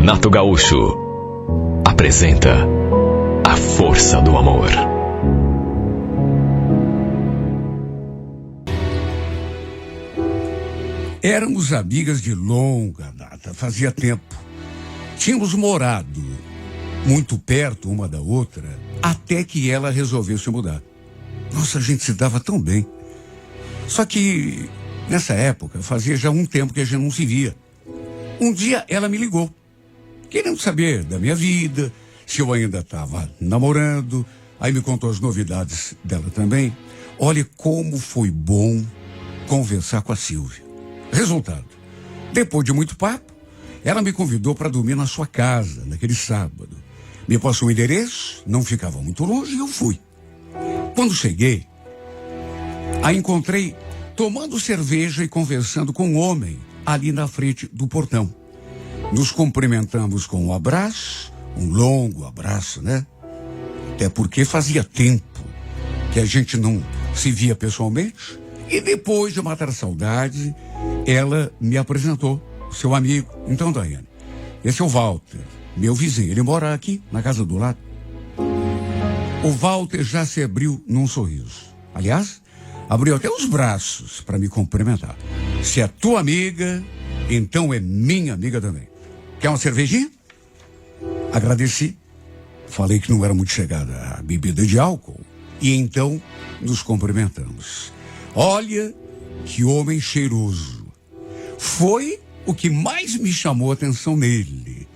Renato Gaúcho apresenta A Força do Amor. Éramos amigas de longa data, fazia tempo. Tínhamos morado muito perto uma da outra, até que ela resolveu se mudar. Nossa, a gente se dava tão bem. Só que, nessa época, fazia já um tempo que a gente não se via. Um dia ela me ligou, querendo saber da minha vida, se eu ainda estava namorando. Aí me contou as novidades dela também. Olha como foi bom conversar com a Silvia. Resultado, depois de muito papo, ela me convidou para dormir na sua casa, naquele sábado. Me passou o endereço, não ficava muito longe, e eu fui. Quando cheguei, a encontrei tomando cerveja e conversando com um homem ali na frente do portão. Nos cumprimentamos com um abraço, um longo abraço, né? Até porque fazia tempo que a gente não se via pessoalmente. E depois de matar a saudade, ela me apresentou seu amigo. Então, Daiane, esse é o Walter, meu vizinho. Ele mora aqui, na casa do lado. O Walter já se abriu num sorriso. Aliás, abriu até os braços para me cumprimentar. Se é tua amiga, então é minha amiga também. Quer uma cervejinha? Agradeci. Falei que não era muito chegada a bebida de álcool. E então nos cumprimentamos. Olha que homem cheiroso. Foi o que mais me chamou a atenção nele.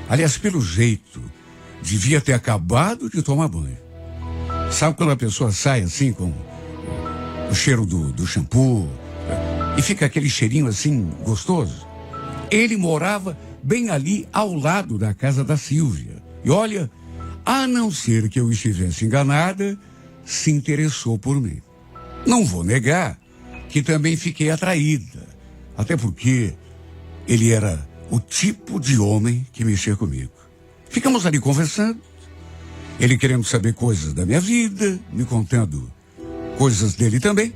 Aliás, pelo jeito, devia ter acabado de tomar banho. Sabe quando a pessoa sai assim com o cheiro do shampoo e fica aquele cheirinho assim gostoso? Ele morava bem ali ao lado da casa da Silvia. E olha, a não ser que eu estivesse enganada, se interessou por mim. Não vou negar que também fiquei atraída, até porque ele era o tipo de homem que mexia comigo. Ficamos ali conversando, ele querendo saber coisas da minha vida, me contando coisas dele também.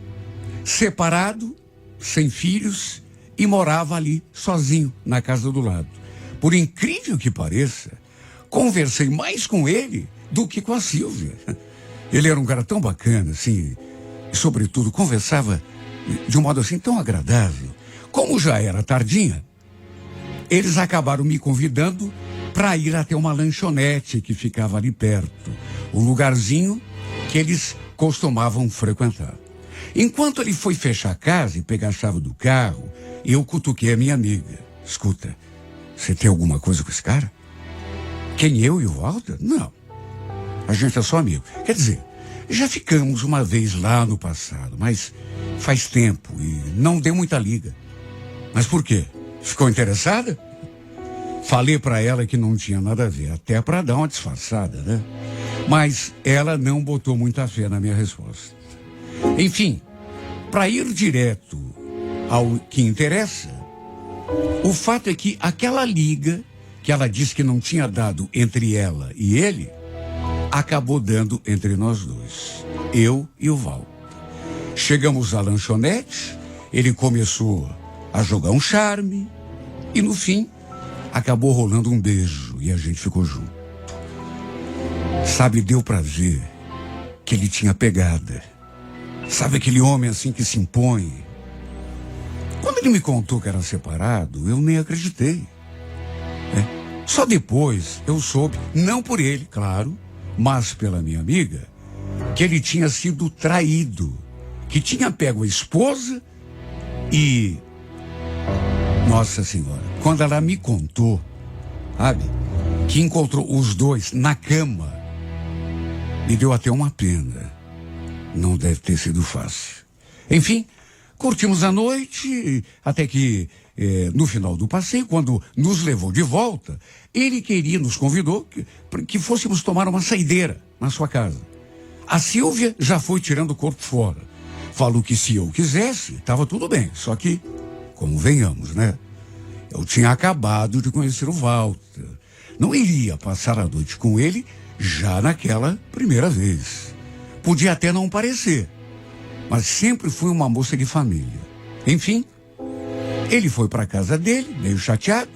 Separado, sem filhos, e morava ali sozinho na casa do lado. Por incrível que pareça, conversei mais com ele do que com a Silvia. Ele era um cara tão bacana, assim, e sobretudo conversava de um modo assim tão agradável. Como já era tardinha, eles acabaram me convidando para ir até uma lanchonete que ficava ali perto, um lugarzinho que eles costumavam frequentar. Enquanto ele foi fechar a casa e pegar a chave do carro, eu cutuquei a minha amiga. Escuta, você tem alguma coisa com esse cara? Quem, eu e o Walter? Não. A gente é só amigo. Quer dizer, já ficamos uma vez lá no passado, mas faz tempo e não deu muita liga. Mas por quê? Ficou interessada? Falei para ela que não tinha nada a ver, até para dar uma disfarçada, né? Mas ela não botou muita fé na minha resposta. Enfim, para ir direto ao que interessa, o fato é que aquela liga que ela disse que não tinha dado entre ela e ele, acabou dando entre nós dois, eu e o Walter. Chegamos à lanchonete, ele começou a jogar um charme e no fim acabou rolando um beijo e a gente ficou junto. Sabe, deu pra ver que ele tinha pegada. Sabe aquele homem assim que se impõe? Quando ele me contou que era separado, eu nem acreditei. Só depois eu soube, não por ele, claro, mas pela minha amiga, que ele tinha sido traído, que tinha pego a esposa e... Nossa Senhora, quando ela me contou, sabe, que encontrou os dois na cama, me deu até uma pena. Não deve ter sido fácil. Enfim, curtimos a noite, até que no final do passeio, quando nos levou de volta, ele nos convidou que fôssemos tomar uma saideira na sua casa. A Silvia já foi tirando o corpo fora. Falou que se eu quisesse, estava tudo bem. Só que, convenhamos, né? Eu tinha acabado de conhecer o Walter. Não iria passar a noite com ele já naquela primeira vez. Podia até não parecer, mas sempre fui uma moça de família. Enfim, ele foi para casa dele, meio chateado.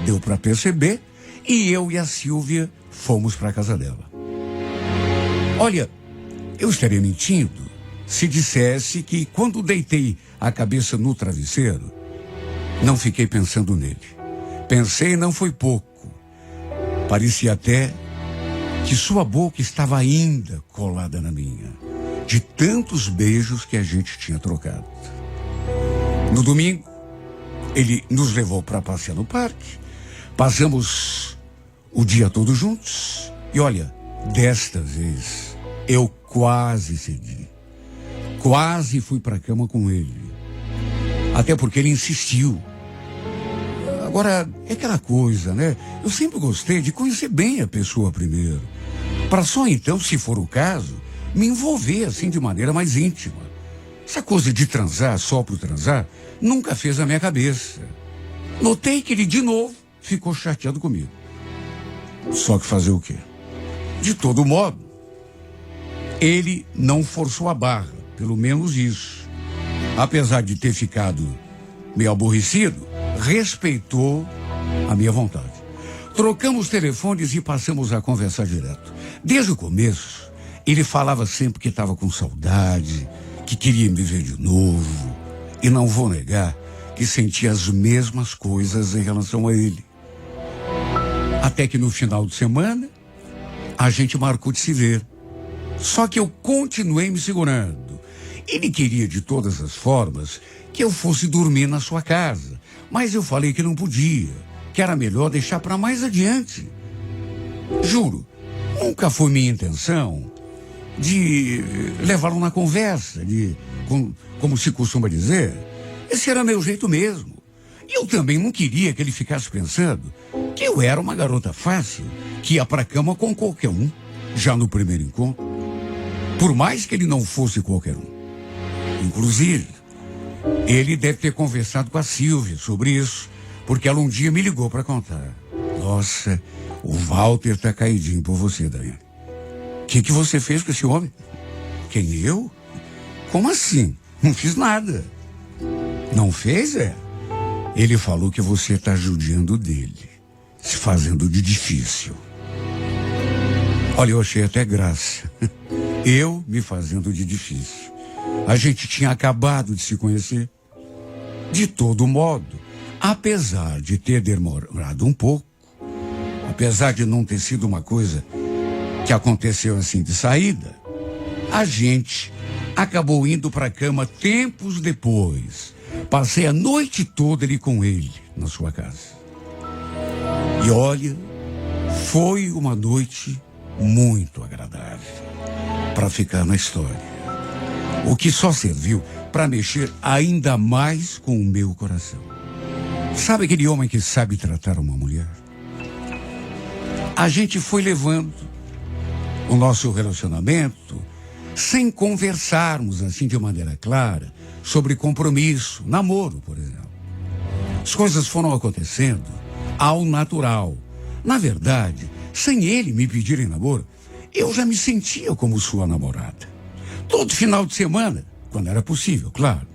deu para perceber, e eu e a Silvia fomos para a casa dela. Olha, eu estaria mentindo se dissesse que quando deitei a cabeça no travesseiro, não fiquei pensando nele. Pensei, não foi pouco. Parecia até que sua boca estava ainda colada na minha, de tantos beijos que a gente tinha trocado. No domingo, ele nos levou para passear no parque. Passamos o dia todo juntos. E olha, desta vez, eu quase cedi. Quase fui para a cama com ele. Até porque ele insistiu. Agora, é aquela coisa, né? Eu sempre gostei de conhecer bem a pessoa primeiro. Para só então, se for o caso, me envolver assim de maneira mais íntima. Essa coisa de transar só por transar nunca fez a minha cabeça. Notei que ele de novo ficou chateado comigo. Só que fazer o quê? De todo modo, ele não forçou a barra, pelo menos isso. Apesar de ter ficado meio aborrecido, respeitou a minha vontade. Trocamos telefones e passamos a conversar direto. Desde o começo, ele falava sempre que estava com saudade, que queria me ver de novo. E não vou negar que sentia as mesmas coisas em relação a ele. Até que no final de semana, a gente marcou de se ver. Só que eu continuei me segurando. Ele queria de todas as formas que eu fosse dormir na sua casa. Mas eu falei que não podia, que era melhor deixar para mais adiante. Juro, nunca foi minha intenção de levá-lo na conversa, como se costuma dizer. Esse era meu jeito mesmo. E eu também não queria que ele ficasse pensando que eu era uma garota fácil, que ia para a cama com qualquer um, já no primeiro encontro. Por mais que ele não fosse qualquer um. Inclusive, ele deve ter conversado com a Silvia sobre isso, porque ela um dia me ligou para contar. Nossa, o Walter tá caidinho por você, Daiane. O que você fez com esse homem? Quem, eu? Como assim? Não fiz nada. Não fez, é? Ele falou que você tá judiando dele, se fazendo de difícil. Olha, eu achei até graça. Eu me fazendo de difícil. A gente tinha acabado de se conhecer. De todo modo, apesar de ter demorado um pouco, apesar de não ter sido uma coisa que aconteceu assim de saída, a gente acabou indo para a cama tempos depois. Passei a noite toda ali com ele na sua casa. E olha, foi uma noite muito agradável para ficar na história. O que só serviu para mexer ainda mais com o meu coração. Sabe aquele homem que sabe tratar uma mulher? A gente foi levando o nosso relacionamento sem conversarmos assim de maneira clara sobre compromisso, namoro, por exemplo. As coisas foram acontecendo ao natural. Na verdade, sem ele me pedir em namoro, eu já me sentia como sua namorada. Todo final de semana, quando era possível, claro.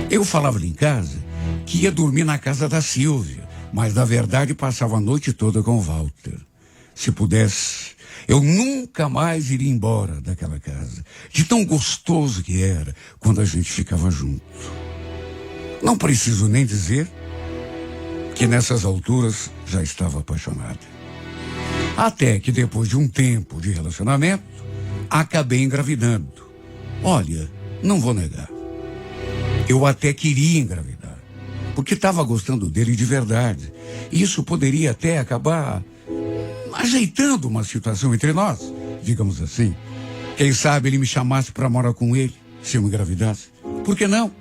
Eu falava ali em casa que ia dormir na casa da Silvia, mas na verdade passava a noite toda com o Walter. Se pudesse, eu nunca mais iria embora daquela casa, de tão gostoso que era quando a gente ficava junto. Não preciso nem dizer que nessas alturas já estava apaixonada. Até que depois de um tempo de relacionamento, acabei engravidando. Olha, não vou negar. Eu até queria engravidar, porque estava gostando dele de verdade. Isso poderia até acabar ajeitando uma situação entre nós, digamos assim. Quem sabe ele me chamasse para morar com ele, se eu engravidasse. Por que não?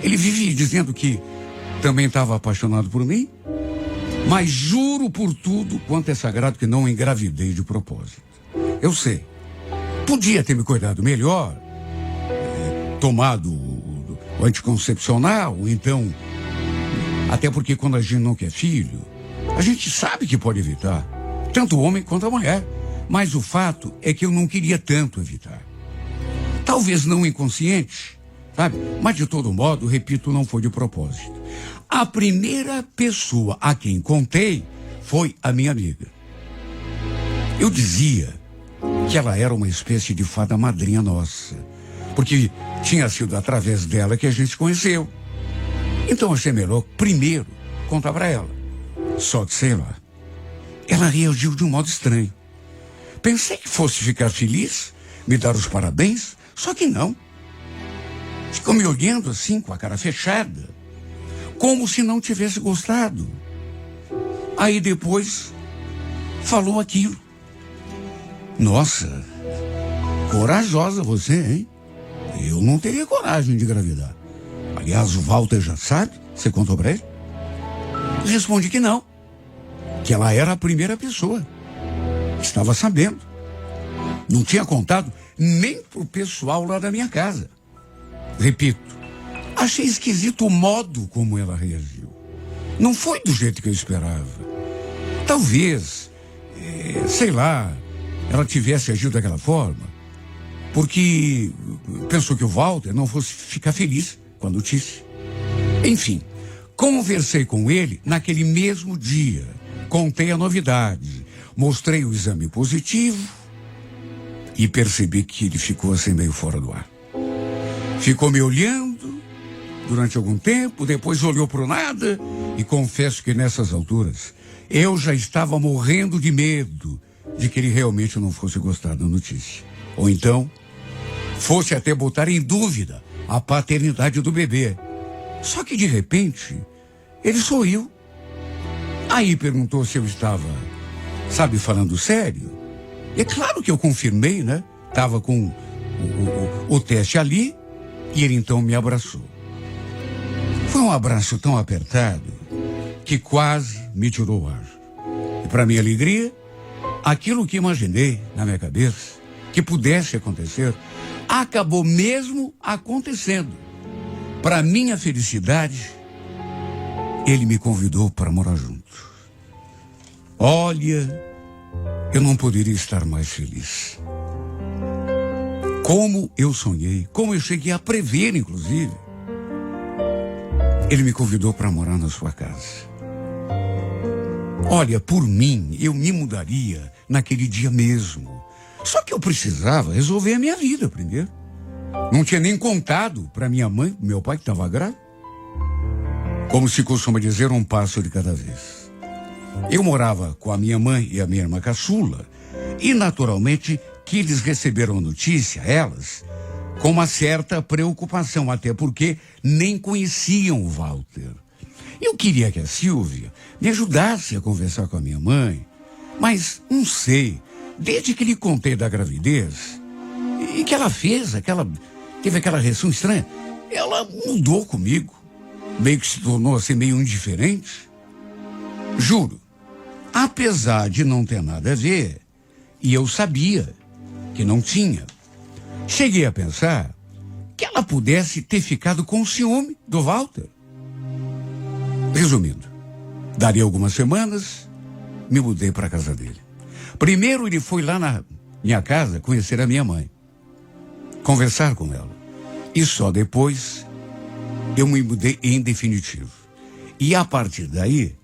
Ele vive dizendo que também estava apaixonado por mim, mas juro por tudo quanto é sagrado que não engravidei de propósito. Eu sei. Podia ter me cuidado melhor, tomado o anticoncepcional, ou então, até porque quando a gente não quer filho, a gente sabe que pode evitar, tanto o homem quanto a mulher. Mas o fato é que eu não queria tanto evitar. Talvez não inconsciente, sabe? Mas de todo modo, repito, não foi de propósito. A primeira pessoa a quem contei foi a minha amiga. Eu dizia que ela era uma espécie de fada madrinha nossa, porque tinha sido através dela que a gente se conheceu. Então achei melhor primeiro contar para ela. Só que, sei lá, ela reagiu de um modo estranho. Pensei que fosse ficar feliz, me dar os parabéns, só que não. Ficou me olhando assim, com a cara fechada, como se não tivesse gostado. Aí depois falou aquilo. Nossa, corajosa você, hein? Eu não teria coragem de engravidar. Aliás, o Walter já sabe? Você contou pra ele? Respondi que não. Que ela era a primeira pessoa. Estava sabendo. Não tinha contado nem pro pessoal lá da minha casa. Repito, achei esquisito o modo como ela reagiu. Não foi do jeito que eu esperava. Talvez, sei lá, ela tivesse agido daquela forma porque pensou que o Walter não fosse ficar feliz com a notícia. Enfim, conversei com ele naquele mesmo dia. Contei a novidade, mostrei o exame positivo e percebi que ele ficou assim meio fora do ar. Ficou me olhando durante algum tempo, depois olhou para o nada e confesso que nessas alturas eu já estava morrendo de medo de que ele realmente não fosse gostar da notícia. Ou então, fosse até botar em dúvida a paternidade do bebê. Só que de repente, ele sorriu. Aí perguntou se eu estava, sabe, falando sério. E é claro que eu confirmei, né? Estava com o teste ali e ele então me abraçou. Foi um abraço tão apertado que quase me tirou o ar. E para minha alegria, aquilo que imaginei na minha cabeça que pudesse acontecer, acabou mesmo acontecendo. Para minha felicidade, ele me convidou para morar junto. Olha, eu não poderia estar mais feliz. Como eu sonhei, como eu cheguei a prever, inclusive. Ele me convidou para morar na sua casa. Olha, por mim, eu me mudaria naquele dia mesmo. Só que eu precisava resolver a minha vida primeiro. Não tinha nem contado para minha mãe, meu pai que estava grávido. Como se costuma dizer, um passo de cada vez. Eu morava com a minha mãe e a minha irmã caçula. E naturalmente que eles receberam a notícia, elas, com uma certa preocupação, até porque nem conheciam o Walter. Eu queria que a Silvia me ajudasse a conversar com a minha mãe, mas não sei, desde que lhe contei da gravidez e que ela teve aquela reação estranha, ela mudou comigo, meio que se tornou assim meio indiferente. Juro, apesar de não ter nada a ver, e eu sabia que não tinha, cheguei a pensar que ela pudesse ter ficado com ciúme do Walter. Resumindo, daria algumas semanas, me mudei para a casa dele. Primeiro ele foi lá na minha casa conhecer a minha mãe, conversar com ela. E só depois eu me mudei em definitivo. E a partir daí,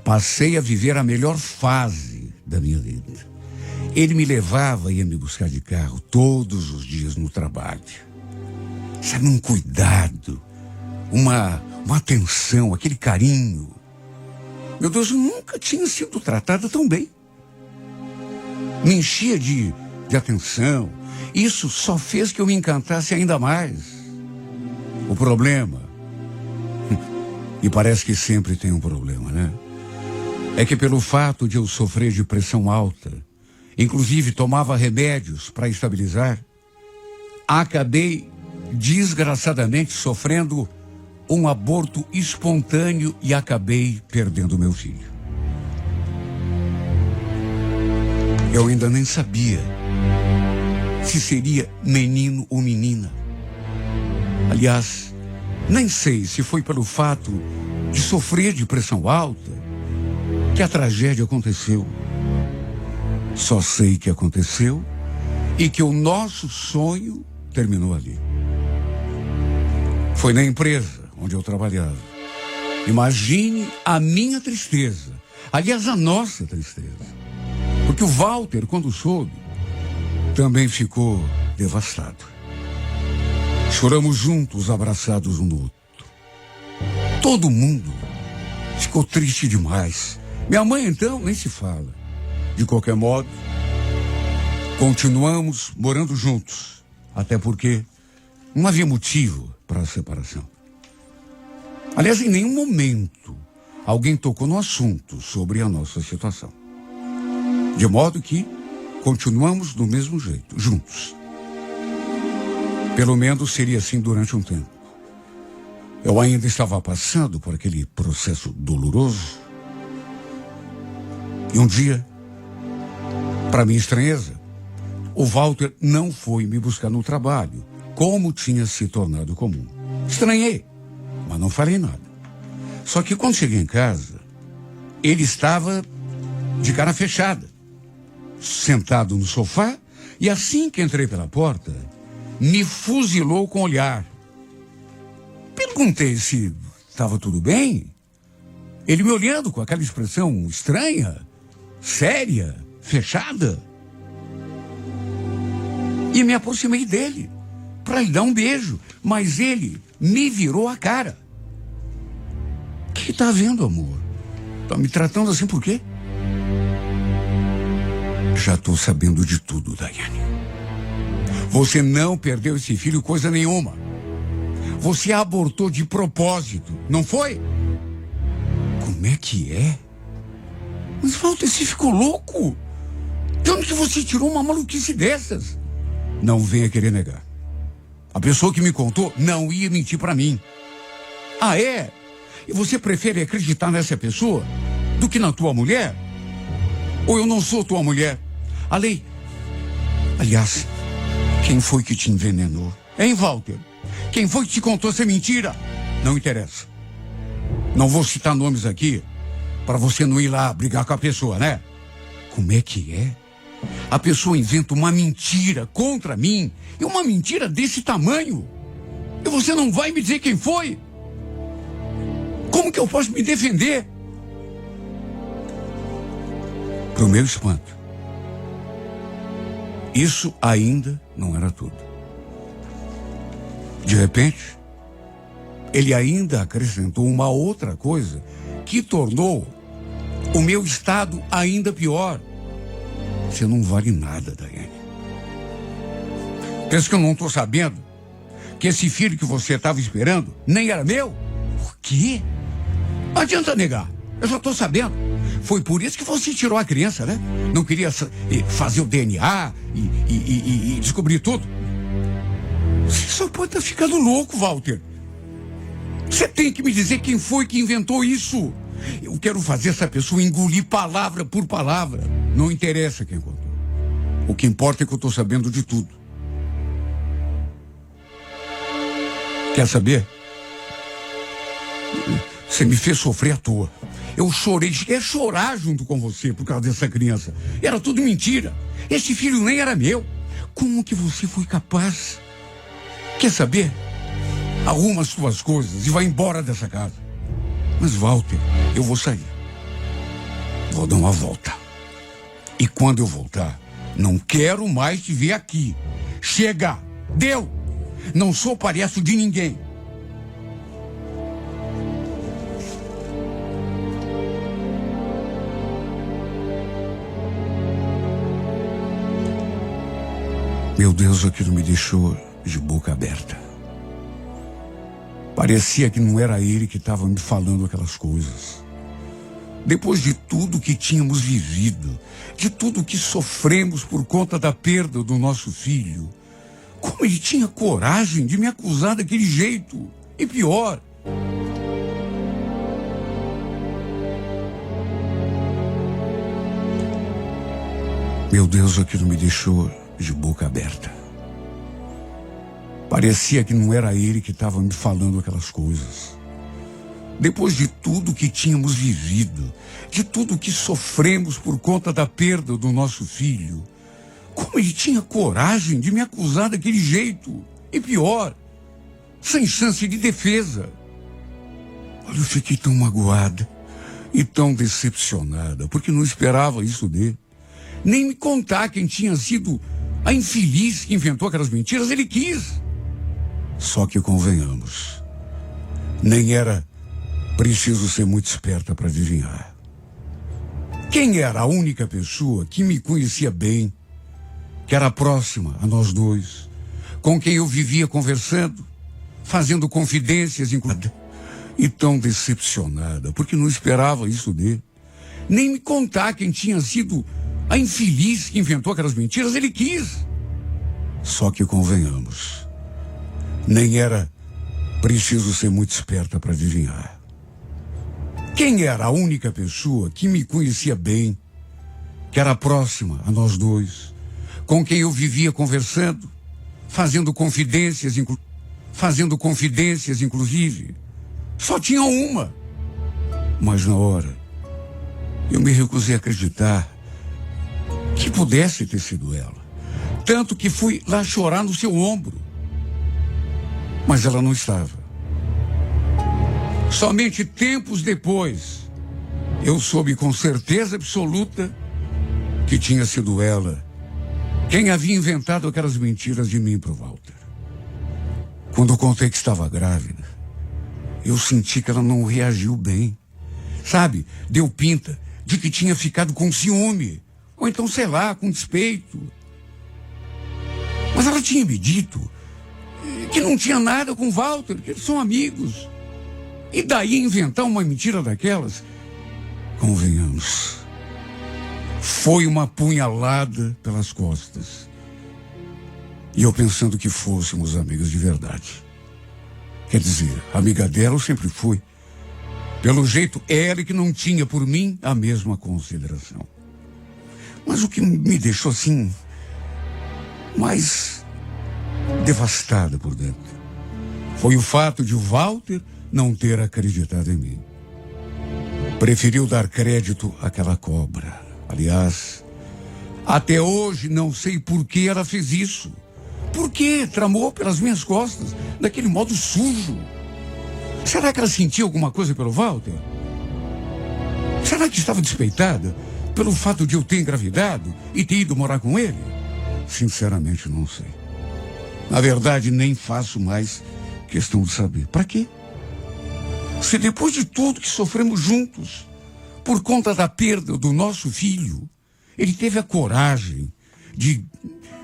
passei a viver a melhor fase da minha vida. Ele me levava e ia me buscar de carro todos os dias no trabalho. Sabe, um cuidado, uma atenção, aquele carinho. Meu Deus, eu nunca tinha sido tratada tão bem. Me enchia de atenção. Isso só fez que eu me encantasse ainda mais. O problema, e parece que sempre tem um problema, né? É que pelo fato de eu sofrer de pressão alta, inclusive tomava remédios para estabilizar, acabei desgraçadamente sofrendo um aborto espontâneo e acabei perdendo meu filho. Eu ainda nem sabia se seria menino ou menina. Aliás, nem sei se foi pelo fato de sofrer de pressão alta que a tragédia aconteceu. Só sei que aconteceu e que o nosso sonho terminou ali. Foi na empresa onde eu trabalhava. Imagine a minha tristeza. Aliás, a nossa tristeza. Porque o Walter, quando soube, também ficou devastado. Choramos juntos, abraçados um no outro. Todo mundo ficou triste demais. Minha mãe, então, nem se fala. De qualquer modo, continuamos morando juntos. Até porque não havia motivo para a separação. Aliás, em nenhum momento alguém tocou no assunto sobre a nossa situação. De modo que continuamos do mesmo jeito, juntos. Pelo menos seria assim durante um tempo. Eu ainda estava passando por aquele processo doloroso. E um dia, para minha estranheza, o Walter não foi me buscar no trabalho, como tinha se tornado comum. Estranhei, mas não falei nada. Só que quando cheguei em casa, ele estava de cara fechada, sentado no sofá, e assim que entrei pela porta, me fuzilou com o olhar. Perguntei se estava tudo bem. Ele me olhando com aquela expressão estranha, séria, fechada. E me aproximei dele para lhe dar um beijo, mas ele me virou a cara. O que está havendo, amor? Tá me tratando assim por quê? Já estou sabendo de tudo, Daiane. Você não perdeu esse filho coisa nenhuma. Você abortou de propósito, não foi? Como é que é? Mas, Walter, você ficou louco? De onde que você tirou uma maluquice dessas? Não venha querer negar. A pessoa que me contou não ia mentir para mim. Ah, é? E você prefere acreditar nessa pessoa do que na tua mulher? Ou eu não sou tua mulher? Aliás, quem foi que te envenenou? Hein, Walter? Quem foi que te contou essa mentira? Não interessa. Não vou citar nomes aqui para você não ir lá brigar com a pessoa, né? Como é que é? A pessoa inventa uma mentira contra mim, e uma mentira desse tamanho, e você não vai me dizer quem foi? Como que eu posso me defender? Pro meu espanto, isso ainda não era tudo. De repente, ele ainda acrescentou uma outra coisa que tornou o meu estado ainda pior. Você não vale nada, Daiane. Pensa que eu não estou sabendo que esse filho que você estava esperando nem era meu? O quê? Não adianta negar. Eu já estou sabendo. Foi por isso que você tirou a criança, né? Não queria fazer o DNA e descobrir tudo. Você só pode estar ficando louco, Walter. Você tem que me dizer quem foi que inventou isso. Eu quero fazer essa pessoa engolir palavra por palavra. Não interessa quem contou. O que importa é que eu estou sabendo de tudo. Quer saber? Você me fez sofrer à toa. Eu chorei, cheguei a chorar junto com você por causa dessa criança. Era tudo mentira. Esse filho nem era meu. Como que você foi capaz? Quer saber? Arruma as suas coisas e vai embora dessa casa. Mas, Walter, eu vou sair. Vou dar uma volta. E quando eu voltar, não quero mais te ver aqui. Chega! Deu! Não sou palhaço de ninguém. Meu Deus, aquilo me deixou de boca aberta. Parecia que não era ele que estava me falando aquelas coisas. Depois de tudo que tínhamos vivido, de tudo que sofremos por conta da perda do nosso filho, como ele tinha coragem de me acusar daquele jeito? E pior, meu Deus, aquilo me deixou de boca aberta. Parecia que não era ele que estava me falando aquelas coisas. Depois de tudo que tínhamos vivido, de tudo que sofremos por conta da perda do nosso filho, como ele tinha coragem de me acusar daquele jeito? E pior, sem chance de defesa. Olha, eu fiquei tão magoada e tão decepcionada, porque não esperava isso dele. Nem me contar quem tinha sido a infeliz que inventou aquelas mentiras, ele quis. Só que convenhamos, nem era preciso ser muito esperta para adivinhar. Quem era a única pessoa que me conhecia bem, que era próxima a nós dois, com quem eu vivia conversando, fazendo confidências, e tão decepcionada, porque não esperava isso dele. Nem me contar quem tinha sido a infeliz que inventou aquelas mentiras, ele quis. Só que convenhamos, nem era preciso ser muito esperta para adivinhar. Quem era a única pessoa que me conhecia bem, que era próxima a nós dois, com quem eu vivia conversando, fazendo confidências, inclusive? Só tinha uma. Mas na hora, eu me recusei a acreditar que pudesse ter sido ela. Tanto que fui lá chorar no seu ombro. Mas ela não estava. Somente tempos depois, eu soube com certeza absoluta que tinha sido ela quem havia inventado aquelas mentiras de mim pro Walter. Quando eu contei que estava grávida, eu senti que ela não reagiu bem. Sabe, deu pinta de que tinha ficado com ciúme. Ou então, sei lá, com despeito. Mas ela tinha me dito que não tinha nada com o Walter, que eles são amigos. E daí inventar uma mentira daquelas? Convenhamos, foi uma punhalada pelas costas. E eu pensando que fôssemos amigos de verdade. Quer dizer, amiga dela eu sempre fui. Pelo jeito, ela que não tinha por mim a mesma consideração. Mas o que me deixou assim, mais devastada por dentro, foi o fato de o Walter não ter acreditado em mim. Preferiu dar crédito àquela cobra. Aliás, até hoje não sei por que ela fez isso. Por que tramou pelas minhas costas, daquele modo sujo? Será que ela sentia alguma coisa pelo Walter? Será que estava despeitada pelo fato de eu ter engravidado e ter ido morar com ele? Sinceramente, não sei. Na verdade, nem faço mais questão de saber. Para quê? Se depois de tudo que sofremos juntos, por conta da perda do nosso filho, ele teve a coragem de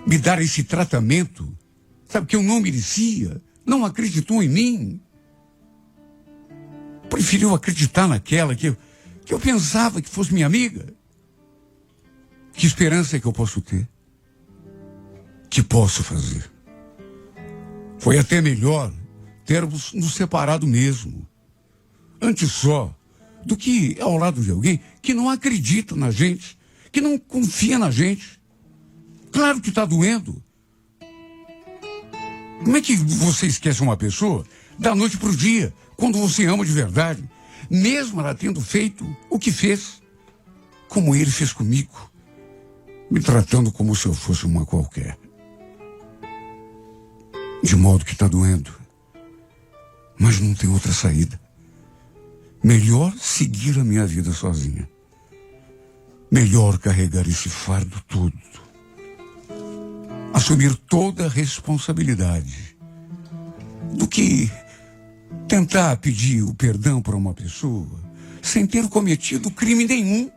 me dar esse tratamento, sabe, que eu não merecia, não acreditou em mim. Preferiu acreditar naquela que eu pensava que fosse minha amiga. Que esperança é que eu posso ter? Que posso fazer? Foi até melhor termos nos separado mesmo. Antes só do que ao lado de alguém que não acredita na gente, que não confia na gente. Claro que está doendo. Como é que você esquece uma pessoa da noite para o dia, quando você ama de verdade, mesmo ela tendo feito o que fez, como ele fez comigo, me tratando como se eu fosse uma qualquer. De modo que está doendo, mas não tem outra saída. Melhor seguir a minha vida sozinha. Melhor carregar esse fardo todo. Assumir toda a responsabilidade do que tentar pedir o perdão para uma pessoa sem ter cometido crime nenhum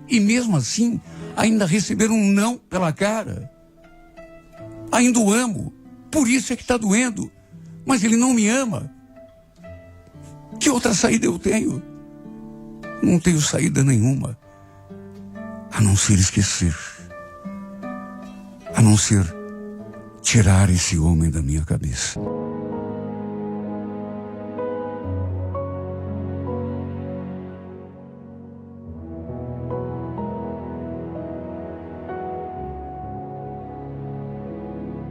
e mesmo assim ainda receber um não pela cara. Ainda o amo, por isso é que está doendo, mas ele não me ama. Que outra saída eu tenho? Não tenho saída nenhuma, a não ser esquecer. A não ser tirar esse homem da minha cabeça.